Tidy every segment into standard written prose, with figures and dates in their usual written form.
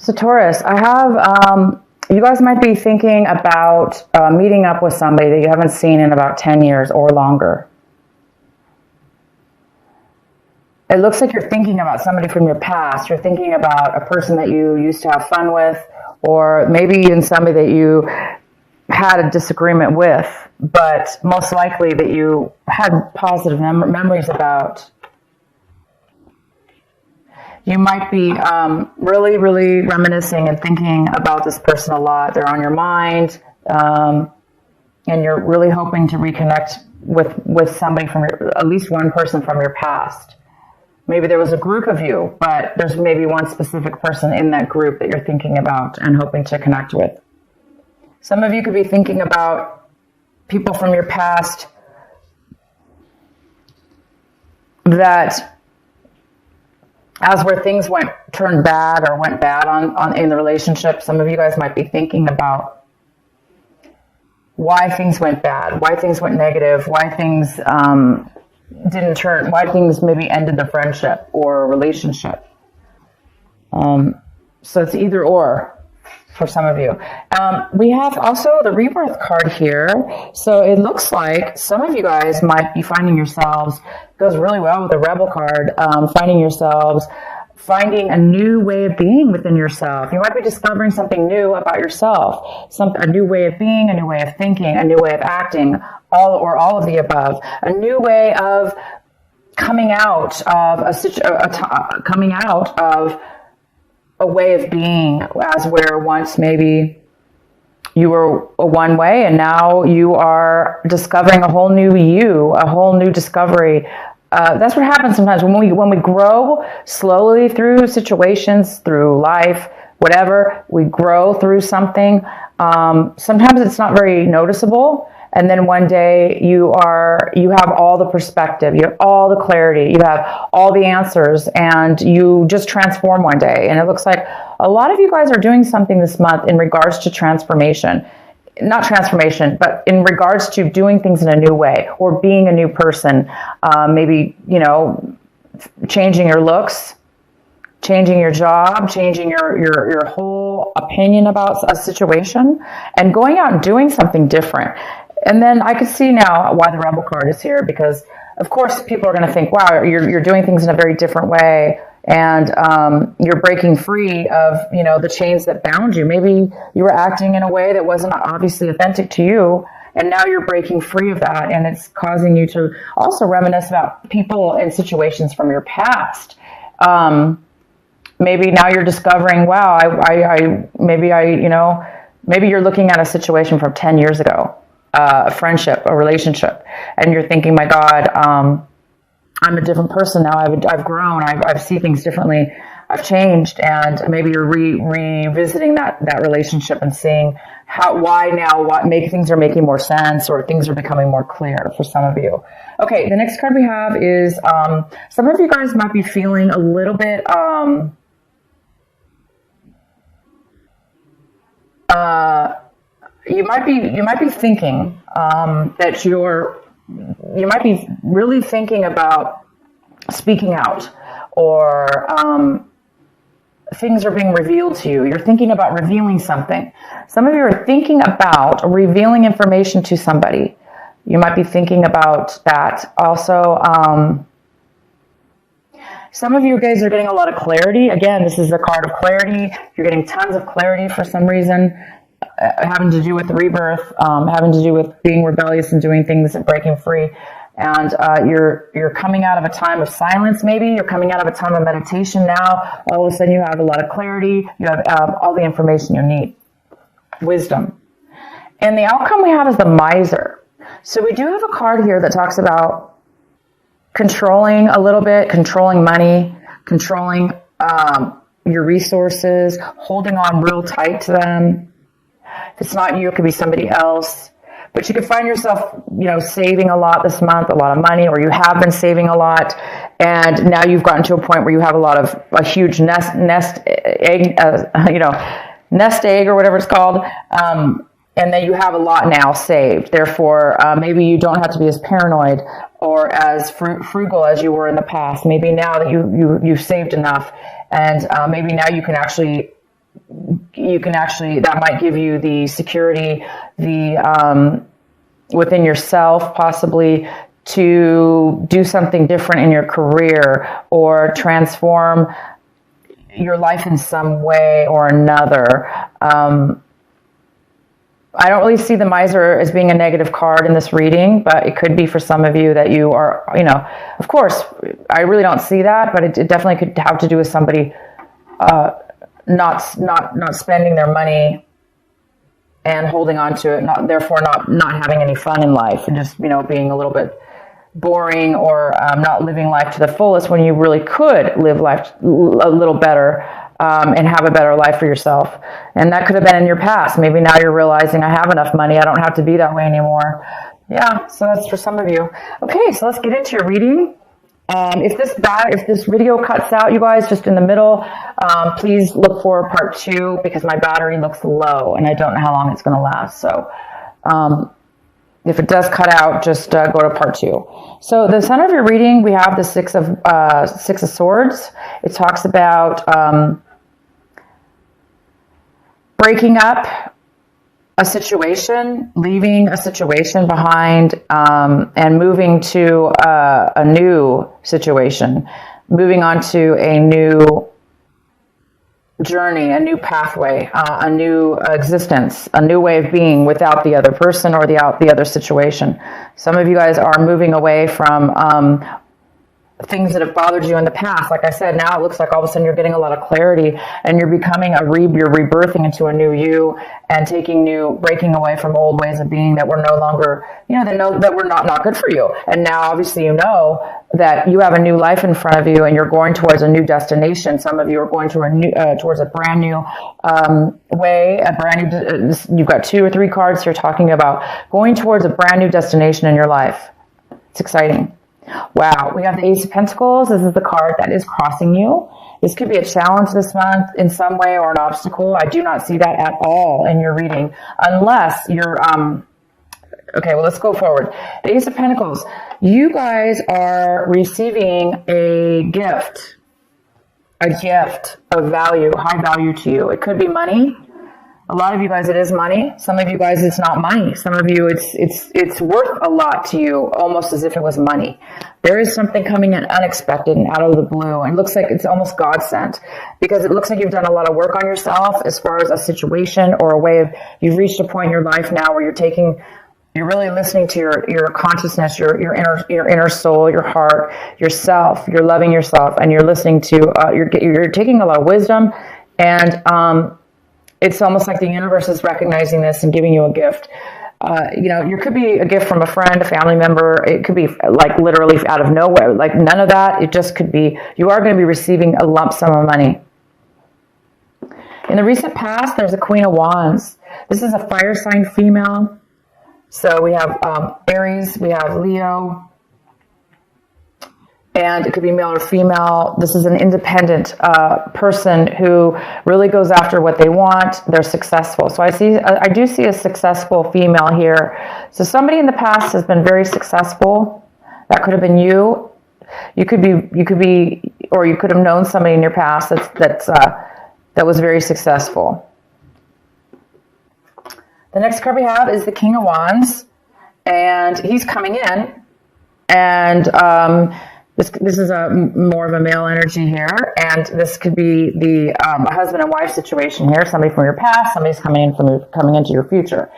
So Taurus, I have, you guys might be thinking about meeting up with somebody that you haven't seen in about 10 years or longer. It looks like you're thinking about somebody from your past. You're thinking about a person that you used to have fun with, or maybe even somebody that you had a disagreement with, but most likely that you had positive memories about. You might be really, really reminiscing and thinking about this person a lot. They're on your mind, and you're really hoping to reconnect with somebody from at least one person from your past. Maybe there was a group of you, but there's maybe one specific person in that group that you're thinking about and hoping to connect with. Some of you could be thinking about people from your past that, as where things turned bad or went bad on in the relationship, some of you guys might be thinking about why things went bad, why things went negative, why things didn't turn, why things maybe ended the friendship or relationship. So it's either or for some of you. We have also the rebirth card here. So it looks like some of you guys might be finding yourselves, goes really well with the rebel card, finding a new way of being within yourself. You might be discovering something new about yourself, a new way of being, a new way of thinking, a new way of acting, all of the above, a new way of coming out of a way of being, as where once maybe you were one way and now you are discovering a whole new you, a whole new discovery. That's what happens sometimes when we grow slowly through situations, through life, whatever. We grow through something. Sometimes it's not very noticeable, and then one day you have all the perspective, you have all the clarity, you have all the answers, and you just transform one day. And it looks like a lot of you guys are doing something this month in regards to transformation. Not transformation, but in regards to doing things in a new way or being a new person. Maybe, changing your looks, changing your job, changing your whole opinion about a situation, and going out and doing something different. And then I can see now why the Rebel card is here, because of course people are going to think, wow, you're doing things in a very different way. And you're breaking free of, the chains that bound you. Maybe you were acting in a way that wasn't obviously authentic to you, and now you're breaking free of that, and it's causing you to also reminisce about people and situations from your past. Maybe now you're discovering, wow, maybe you're looking at a situation from 10 years ago, a friendship, a relationship, and you're thinking, my God, I'm a different person now. I've grown. I see things differently. I've changed, and maybe you're revisiting that relationship and seeing things are making more sense, or things are becoming more clear for some of you. Okay, the next card we have is some of you guys might be feeling a little bit. You might be thinking that you might be really thinking about speaking out, or things are being revealed to you. You're thinking about revealing something. Some of you are thinking about revealing information to somebody. You might be thinking about that. Also, some of you guys are getting a lot of clarity. Again, this is a card of clarity. You're getting tons of clarity for some reason, having to do with the rebirth, having to do with being rebellious and doing things and breaking free. And you're coming out of a time of silence. Maybe you're coming out of a time of meditation now. All of a sudden you have a lot of clarity. You have all the information you need. Wisdom. And the outcome we have is the miser. So we do have a card here that talks about controlling a little bit, controlling money, controlling your resources, holding on real tight to them. If it's not you, it could be somebody else. But you could find yourself, saving a lot this month, a lot of money, or you have been saving a lot, and now you've gotten to a point where you have a huge nest egg, or whatever it's called, and then you have a lot now saved. Therefore, maybe you don't have to be as paranoid or as frugal as you were in the past. Maybe now that you've saved enough, and maybe now you can actually you can actually, that might give you the security, the within yourself, possibly to do something different in your career or transform your life in some way or another. I don't really see the miser as being a negative card in this reading, but it could be for some of you that you are, of course, I really don't see that, but it definitely could have to do with somebody not spending their money and holding on to it, therefore not having any fun in life, and just, being a little bit boring, or not living life to the fullest when you really could live life a little better, and have a better life for yourself. And that could have been in your past. Maybe now you're realizing, I have enough money, I don't have to be that way anymore. Yeah, so that's for some of you. Okay, so let's get into your reading. If this video cuts out, you guys, just in the middle, please look for part 2, because my battery looks low and I don't know how long it's going to last. So if it does cut out, just go to part 2. So the center of your reading, we have the Six of Swords. It talks about breaking up a situation, leaving a situation behind, and moving to a new situation, moving on to a new journey, a new pathway, a new existence, a new way of being without the other person or the other situation. Some of you guys are moving away from things that have bothered you in the past. Like I said, now it looks like all of a sudden you're getting a lot of clarity, and you're becoming you're rebirthing into a new you, and breaking away from old ways of being that were no longer, that were not good for you. And now obviously that you have a new life in front of you, and you're going towards a new destination. Some of you are going to towards a brand new way, you've got 2 or 3 cards here talking about going towards a brand new destination in your life. It's exciting. Wow, we have the Ace of Pentacles. This is the card that is crossing you. This could be a challenge this month in some way, or an obstacle. I do not see that at all in your reading, unless you're, okay, well, let's go forward. The Ace of Pentacles. You guys are receiving a gift of value, high value to you. It could be money. A lot of you guys, it is money. Some of you guys, it's not money. Some of you, it's worth a lot to you, almost as if it was money. There is something coming in unexpected and out of the blue. And it looks like it's almost God sent, because it looks like you've done a lot of work on yourself as far as a situation or a way of, you've reached a point in your life now where you're really listening to your consciousness, your inner soul, your heart, yourself. You're loving yourself, and you're listening to, you're taking a lot of wisdom, and, it's almost like the universe is recognizing this and giving you a gift. You could be a gift from a friend, a family member. It could be like literally out of nowhere. Like none of that. It just could be, you are going to be receiving a lump sum of money. In the recent past, there's a Queen of Wands. This is a fire sign female. So we have Aries, we have Leo, and it could be male or female. This is an independent person who really goes after what they want. They're successful. So I do see a successful female here. So somebody in the past has been very successful. That could have been you. You could be, or you could have known somebody in your past that was very successful. The next card we have is the King of Wands, and he's coming in, and This is more of a male energy here, and this could be a husband and wife situation here. Somebody from your past, somebody's coming into your future.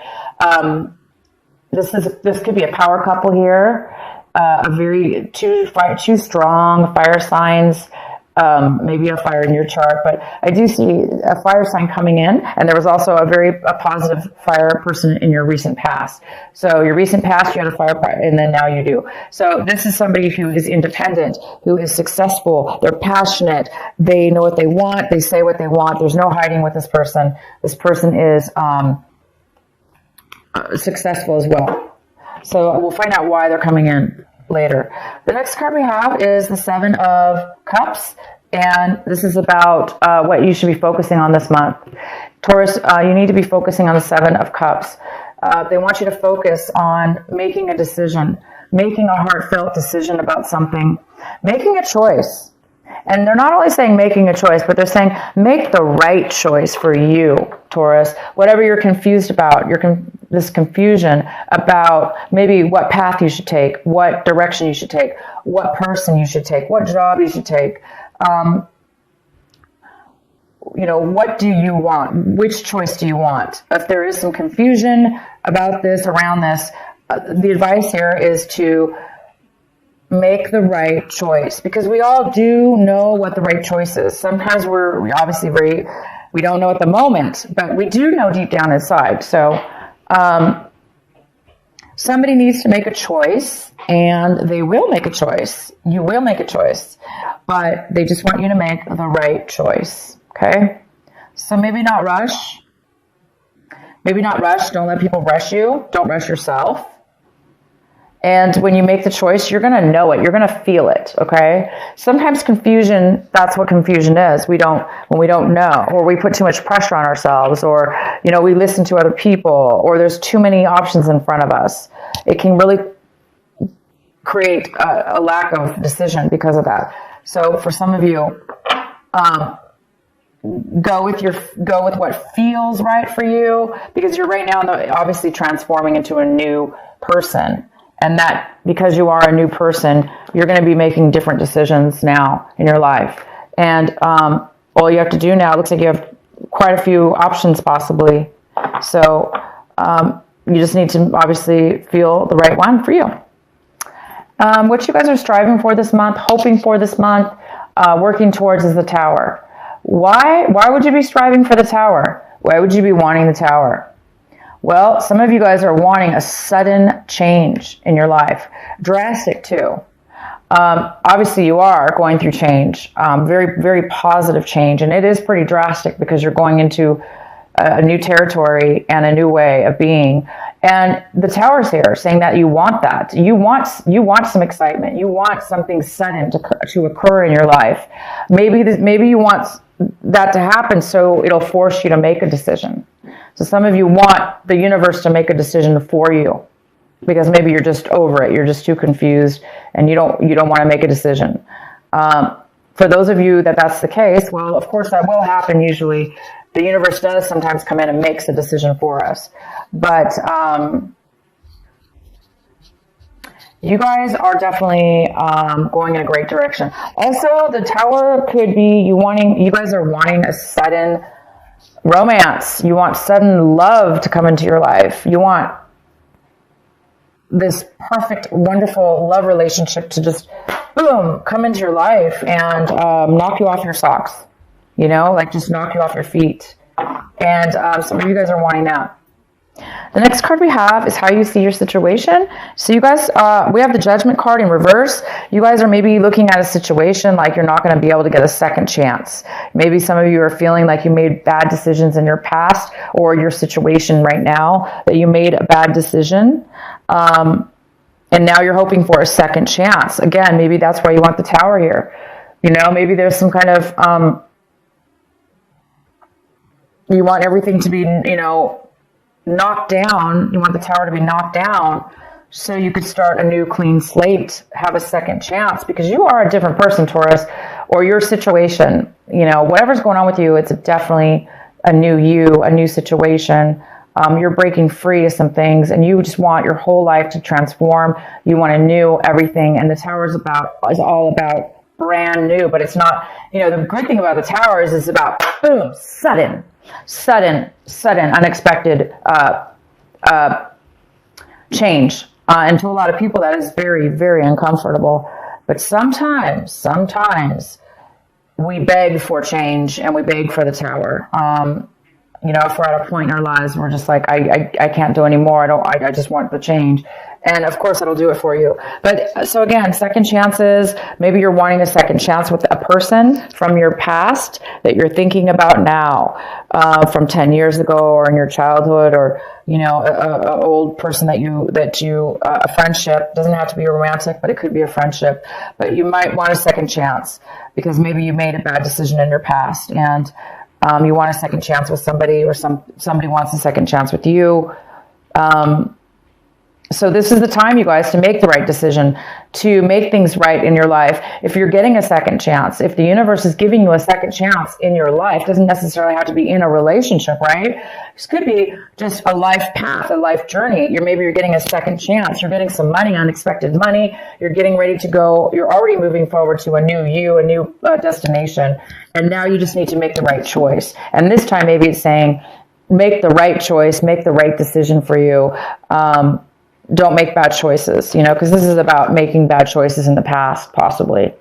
This could be a power couple here. Two strong fire signs. Maybe a fire in your chart, but I do see a fire sign coming in, and there was also a positive fire person in your recent past. So your recent past, you had a fire, and then now you do. So this is somebody who is independent, who is successful. They're passionate. They know what they want. They say what they want. There's no hiding with this person. This person is successful as well. So we'll find out why they're coming in later. The next card we have is the Seven of Cups, and this is about what you should be focusing on this month. Taurus, you need to be focusing on the Seven of Cups. They want you to focus on making a decision, making a heartfelt decision about something, making a choice. And they're not only saying making a choice, but they're saying make the right choice for you, Taurus. Whatever you're confused about, this confusion about maybe what path you should take, what direction you should take, what person you should take, what job you should take. What do you want? Which choice do you want? If there is some confusion about this, around this, the advice here is to make the right choice, because we all do know what the right choice is. Sometimes we obviously we don't know at the moment, but we do know deep down inside. So somebody needs to make a choice, and they will make a choice. You will make a choice, but they just want you to make the right choice. Okay? So maybe not rush. Don't let people rush you. Don't rush yourself. And when you make the choice, you're going to know it. You're going to feel it, okay? Sometimes confusion, that's what confusion is. When we don't know, or we put too much pressure on ourselves, or, we listen to other people, or there's too many options in front of us. It can really create a lack of decision because of that. So for some of you, go with what feels right for you, because you're right now obviously transforming into a new person. And that, because you are a new person, you're going to be making different decisions now in your life. And all you have to do now, it looks like you have quite a few options possibly. So you just need to obviously feel the right one for you. What you guys are striving for this month, hoping for this month, working towards is the Tower. Why would you be striving for the Tower? Why would you be wanting the Tower? Well, some of you guys are wanting a sudden change in your life. Drastic, too. Obviously, you are going through change. Very, very positive change. And it is pretty drastic because you're going into a new territory and a new way of being. And the Tower's here saying that you want that. You want some excitement. You want something sudden to occur in your life. Maybe you want that to happen so it'll force you to make a decision. So some of you want the universe to make a decision for you because maybe you're just over it. You're just too confused and you don't want to make a decision. For those of you that's the case, well, of course that will happen usually. The universe does sometimes come in and makes a decision for us. But you guys are definitely going in a great direction. Also, the Tower could be you guys are wanting a sudden romance. You want sudden love to come into your life. You want this perfect, wonderful love relationship to just, boom, come into your life and knock you off your socks. Just knock you off your feet. And some of you guys are wanting that. The next card we have is how you see your situation. So you guys, we have the Judgment card in reverse. You guys are maybe looking at a situation like you're not going to be able to get a second chance. Maybe some of you are feeling like you made bad decisions in your past or your situation right now, that you made a bad decision. And now you're hoping for a second chance. Again, maybe that's why you want the Tower here. Maybe there's some kind of, you want everything to be, knocked down. You want the Tower to be knocked down so you could start a new clean slate, have a second chance, because you are a different person, Taurus, or your situation, whatever's going on with you, it's definitely a new you, a new situation. You're breaking free of some things and you just want your whole life to transform. You want to new everything. And the Tower is all about brand new, but it's not, the good thing about the Tower is it's about boom, sudden, unexpected change. And to a lot of people, that is very, very uncomfortable. But sometimes we beg for change and we beg for the Tower. If we're at a point in our lives, we're just like, I can't do anymore. I just want the change. And of course, it'll do it for you. But so again, second chances, maybe you're wanting a second chance with a person from your past that you're thinking about now, from 10 years ago or in your childhood, or, a old person a friendship. Doesn't have to be a romantic, but it could be a friendship. But you might want a second chance because maybe you made a bad decision in your past and you want a second chance with somebody, or somebody wants a second chance with you. So this is the time, you guys, to make the right decision, to make things right in your life. If you're getting a second chance, if the universe is giving you a second chance in your life, doesn't necessarily have to be in a relationship, right? This could be just a life path, a life journey. Maybe you're getting a second chance. You're getting some money, unexpected money. You're getting ready to go. You're already moving forward to a new you, a new destination. And now you just need to make the right choice. And this time, maybe it's saying, make the right choice, make the right decision for you. Don't make bad choices, because this is about making bad choices in the past, possibly.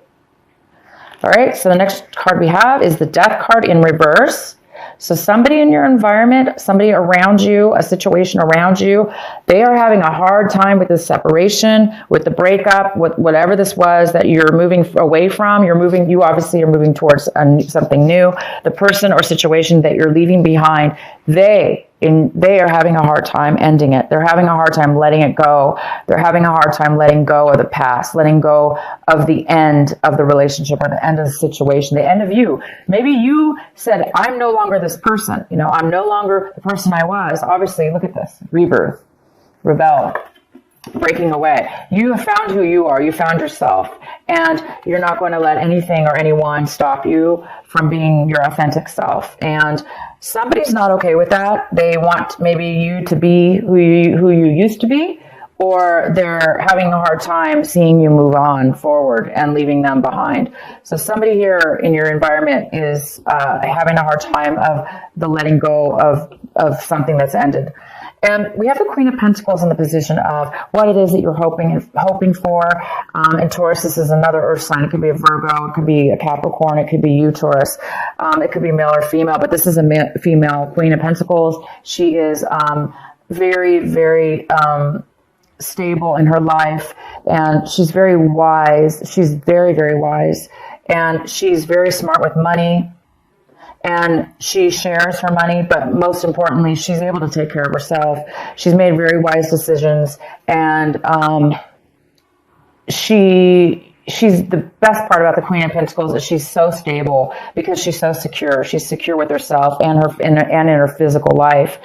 All right, so the next card we have is the Death card in reverse. So somebody in your environment, somebody around you, a situation around you, they are having a hard time with this separation, with the breakup, with whatever this was that you're moving away from. You obviously are moving towards something new. The person or situation that you're leaving behind, they are having a hard time ending it. They're having a hard time letting it go. They're having a hard time letting go of the past, letting go of the end of the relationship or the end of the situation, the end of you. Maybe you said, I'm no longer this person. I'm no longer the person I was. Obviously, look at this. Rebirth, rebel, breaking away. You have found who you are. You found yourself. And you're not going to let anything or anyone stop you from being your authentic self. And somebody's not okay with that. They want maybe you to be who you used to be, or they're having a hard time seeing you move on forward and leaving them behind. So somebody here in your environment is having a hard time of the letting go of something that's ended. And we have the Queen of Pentacles in the position of what it is that you're hoping for. And Taurus, this is another earth sign. It could be a Virgo. It could be a Capricorn. It could be you, Taurus. It could be male or female. But this is a female Queen of Pentacles. She is very, very stable in her life. And she's very wise. She's very, very wise. And she's very smart with money. And she shares her money, but most importantly, she's able to take care of herself. She's made very wise decisions, and she's the best part about the Queen of Pentacles is she's so stable because she's so secure. She's secure with herself and in her physical life.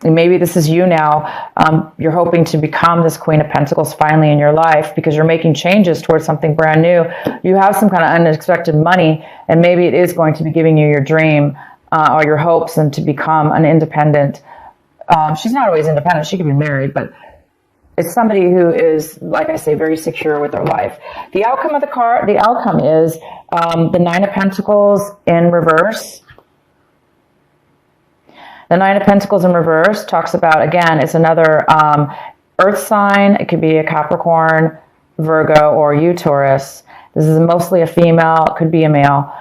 And maybe this is you now. You're hoping to become this Queen of Pentacles finally in your life because you're making changes towards something brand new. You have some kind of unexpected money, and maybe it is going to be giving you your dream or your hopes and to become an independent. She's not always independent. She could be married, but it's somebody who is, like I say, very secure with their life. The outcome of the outcome is the Nine of Pentacles in reverse. The Nine of Pentacles in reverse talks about, again, it's another earth sign. It could be a Capricorn, Virgo, or you, Taurus. This is mostly a female. It could be a male.